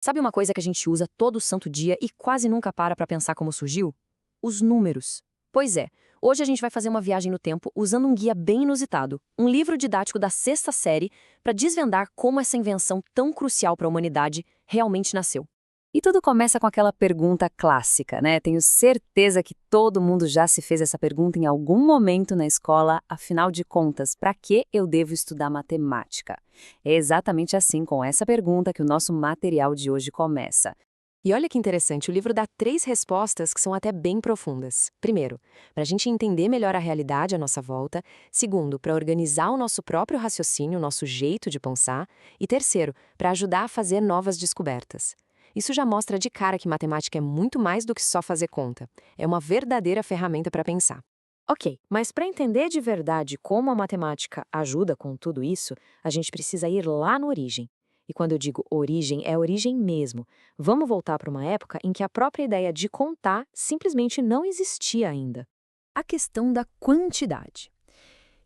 Sabe uma coisa que a gente usa todo santo dia e quase nunca para pensar como surgiu? Os números. Pois é, hoje a gente vai fazer uma viagem no tempo usando um guia bem inusitado, um livro didático da sexta série, para desvendar como essa invenção tão crucial para a humanidade realmente nasceu. E tudo começa com aquela pergunta clássica, né? Tenho certeza que todo mundo já se fez essa pergunta em algum momento na escola, afinal de contas, para que eu devo estudar matemática? É exatamente assim, com essa pergunta, que o nosso material de hoje começa. E olha que interessante, o livro dá 3 respostas que são até bem profundas. Primeiro, para a gente entender melhor a realidade à nossa volta. Segundo, para organizar o nosso próprio raciocínio, o nosso jeito de pensar. E terceiro, para ajudar a fazer novas descobertas. Isso já mostra de cara que matemática é muito mais do que só fazer conta. É uma verdadeira ferramenta para pensar. Ok, mas para entender de verdade como a matemática ajuda com tudo isso, a gente precisa ir lá na origem. E quando eu digo origem, é origem mesmo. Vamos voltar para uma época em que a própria ideia de contar simplesmente não existia ainda. A questão da quantidade.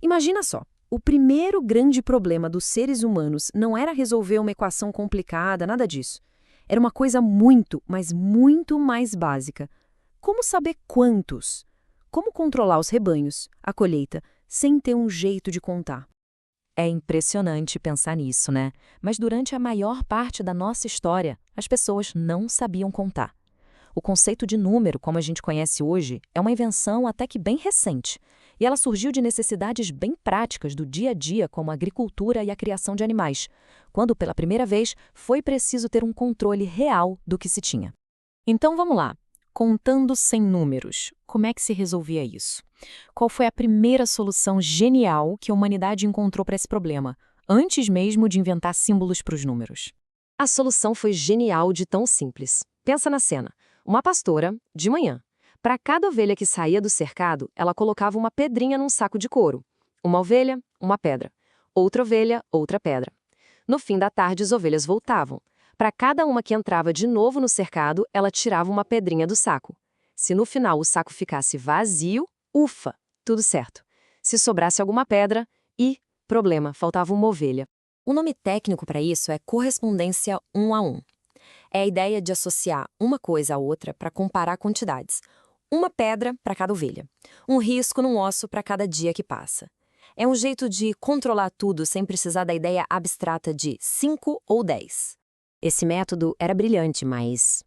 Imagina só, o primeiro grande problema dos seres humanos não era resolver uma equação complicada, nada disso. Era uma coisa muito, mas muito mais básica. Como saber quantos? Como controlar os rebanhos, a colheita, sem ter um jeito de contar? É impressionante pensar nisso, né? Mas durante a maior parte da nossa história, as pessoas não sabiam contar. O conceito de número, como a gente conhece hoje, é uma invenção até que bem recente. E ela surgiu de necessidades bem práticas do dia a dia, como a agricultura e a criação de animais, quando, pela primeira vez, foi preciso ter um controle real do que se tinha. Então vamos lá. Contando sem números, como é que se resolvia isso? Qual foi a primeira solução genial que a humanidade encontrou para esse problema, antes mesmo de inventar símbolos para os números? A solução foi genial de tão simples. Pensa na cena. Uma pastora, de manhã. Para cada ovelha que saía do cercado, ela colocava uma pedrinha num saco de couro. Uma ovelha, uma pedra. Outra ovelha, outra pedra. No fim da tarde, as ovelhas voltavam. Para cada uma que entrava de novo no cercado, ela tirava uma pedrinha do saco. Se no final o saco ficasse vazio, ufa, tudo certo. Se sobrasse alguma pedra, problema, faltava uma ovelha. O nome técnico para isso é correspondência 1 a 1. É a ideia de associar uma coisa à outra para comparar quantidades. Uma pedra para cada ovelha. Um risco num osso para cada dia que passa. É um jeito de controlar tudo sem precisar da ideia abstrata de 5 ou 10. Esse método era brilhante, mas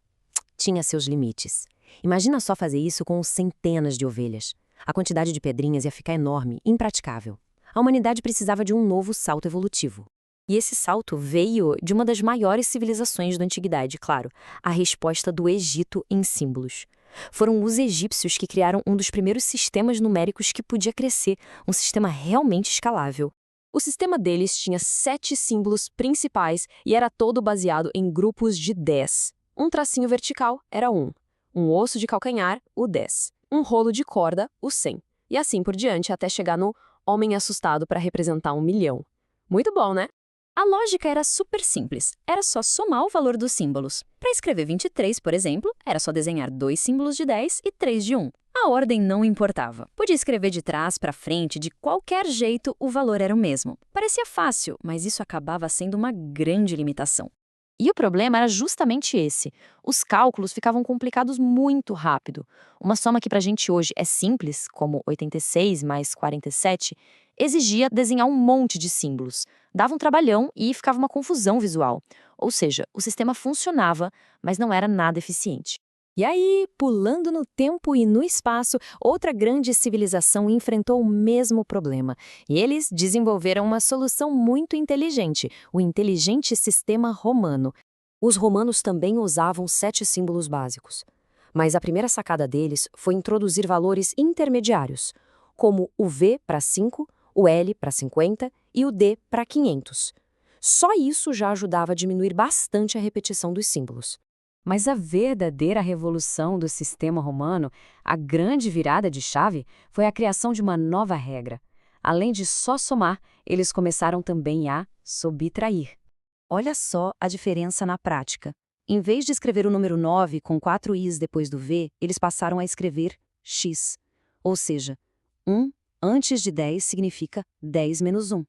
tinha seus limites. Imagina só fazer isso com centenas de ovelhas. A quantidade de pedrinhas ia ficar enorme, impraticável. A humanidade precisava de um novo salto evolutivo. E esse salto veio de uma das maiores civilizações da antiguidade, claro, a resposta do Egito em símbolos. Foram os egípcios que criaram um dos primeiros sistemas numéricos que podia crescer, um sistema realmente escalável. O sistema deles tinha 7 símbolos principais e era todo baseado em grupos de 10. Um tracinho vertical era 1, um osso de calcanhar, o 10, um rolo de corda, o 100, e assim por diante até chegar no homem assustado para representar 1 milhão. Muito bom, né? A lógica era super simples, era só somar o valor dos símbolos. Para escrever 23, por exemplo, era só desenhar 2 símbolos de 10 e 3 de 1. A ordem não importava. Podia escrever de trás para frente, de qualquer jeito, o valor era o mesmo. Parecia fácil, mas isso acabava sendo uma grande limitação. E o problema era justamente esse. Os cálculos ficavam complicados muito rápido. Uma soma que para a gente hoje é simples, como 86 mais 47, exigia desenhar um monte de símbolos. Dava um trabalhão e ficava uma confusão visual. Ou seja, o sistema funcionava, mas não era nada eficiente. E aí, pulando no tempo e no espaço, outra grande civilização enfrentou o mesmo problema. E eles desenvolveram uma solução muito inteligente, o inteligente sistema romano. Os romanos também usavam 7 símbolos básicos. Mas a primeira sacada deles foi introduzir valores intermediários, como o V para 5, o L para 50 e o D para 500. Só isso já ajudava a diminuir bastante a repetição dos símbolos. Mas a verdadeira revolução do sistema romano, a grande virada de chave, foi a criação de uma nova regra. Além de só somar, eles começaram também a subtrair. Olha só a diferença na prática. Em vez de escrever o número 9 com 4 i's depois do V, eles passaram a escrever x. Ou seja, 1 antes de 10 significa 10 menos 1.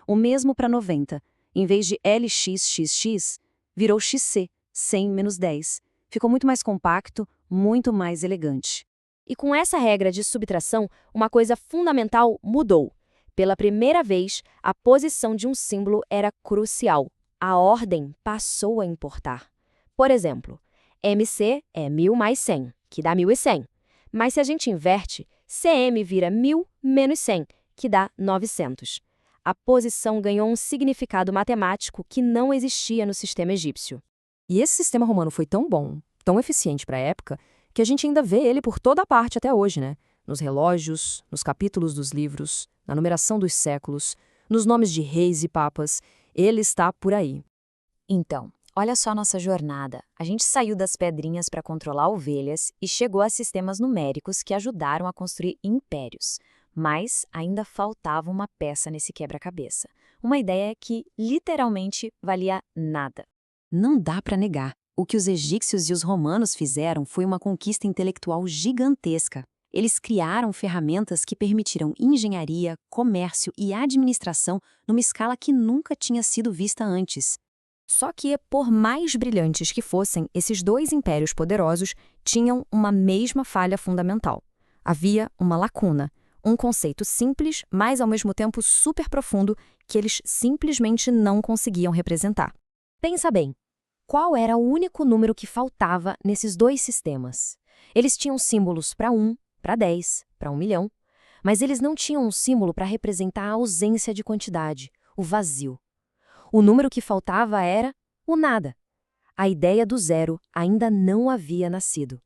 O mesmo para 90. Em vez de LXXX, virou XC, 100 menos 10. Ficou muito mais compacto, muito mais elegante. E com essa regra de subtração, uma coisa fundamental mudou. Pela primeira vez, a posição de um símbolo era crucial. A ordem passou a importar. Por exemplo, MC é 1000 mais 100, que dá 1100. Mas se a gente inverte, CM vira 1000 menos 100, que dá 900. A posição ganhou um significado matemático que não existia no sistema egípcio. E esse sistema romano foi tão bom, tão eficiente para a época, que a gente ainda vê ele por toda a parte até hoje, né? Nos relógios, nos capítulos dos livros, na numeração dos séculos, nos nomes de reis e papas, ele está por aí. Então, olha só nossa jornada. A gente saiu das pedrinhas para controlar ovelhas e chegou a sistemas numéricos que ajudaram a construir impérios. Mas ainda faltava uma peça nesse quebra-cabeça. Uma ideia que, literalmente, valia nada. Não dá para negar. O que os egípcios e os romanos fizeram foi uma conquista intelectual gigantesca. Eles criaram ferramentas que permitiram engenharia, comércio e administração numa escala que nunca tinha sido vista antes. Só que, por mais brilhantes que fossem, esses dois impérios poderosos tinham uma mesma falha fundamental. Havia uma lacuna, um conceito simples, mas ao mesmo tempo super profundo, que eles simplesmente não conseguiam representar. Pensa bem, qual era o único número que faltava nesses dois sistemas? Eles tinham símbolos para 1, para 10, para 1 milhão, mas eles não tinham um símbolo para representar a ausência de quantidade, o vazio. O número que faltava era o nada. A ideia do zero ainda não havia nascido.